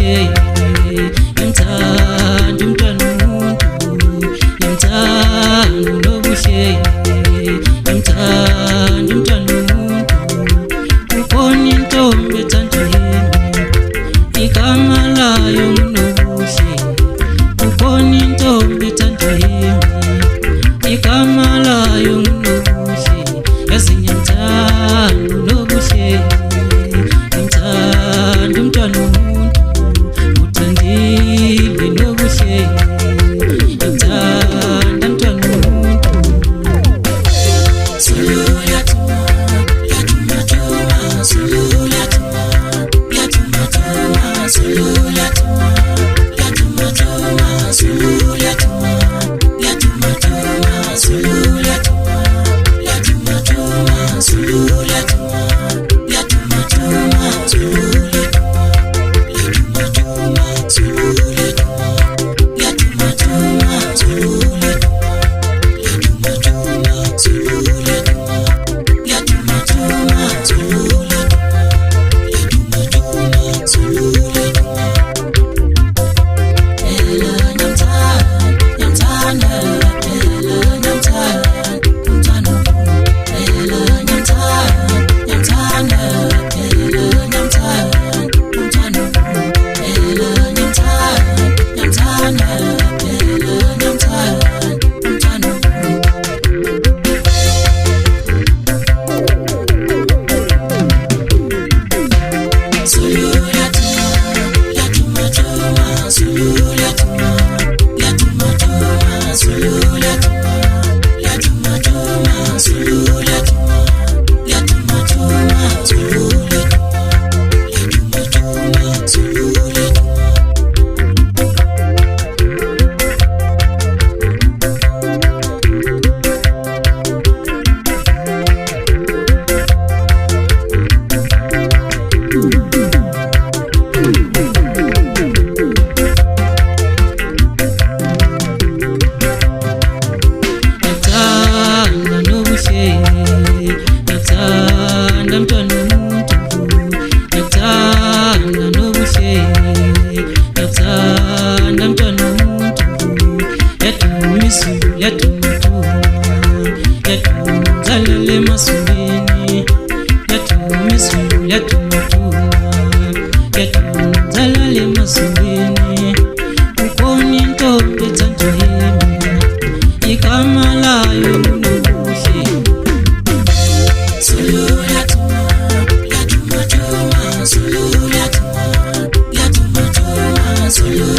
bushe yamthanda umntwana umuntu yamthanda unobushe yamthanda umntwana umuntu kukhona intombi ethandwa yimi igama layo unobushe kukhona intombi ethandwa yimi igama layo unobushe yazi ngiyamthanda unobushe yamthanda umntwana umuntu uthandile nobushe yamthanda umntwana umuntu Suluya tuma yatuma tuma Suluya tuma yatuma tuma Suluya tuma yatuma tuma Suluya tuma yatuma tuma Suluya tuma yatuma tuma Suluya tuma yatuma tuma Suluya yatuma tuma Suluya yatuma tuma Suluya yatuma tuma Suluya yatuma tuma Suluya yatuma tuma Suluya ela nyamthanda ela nyamthanda umntwana ela nyamthanda ela nyamthanda umntwana ela nyamthanda ela nyamthanda umntwana Suluya tuma yatuma tuma Suluya tuma yatuma tuma Suluya tuma yatuma tuma Suluya tuma yatuma tuma Suluya yatuma tuma Suluya yamthanda nobushe yamthanda umntwana umuntu yamthanda nobushe yamthanda umntwana umuntu yaduma izulu yaduma yadumzalele emasuleni yaduma izulu yaduma yadumzalele emasuleni kukhona intombi ethandwa yimi igama layo unobushe Suluya tuma yatuma tuma Suluya tuma yatuma tuma Suluya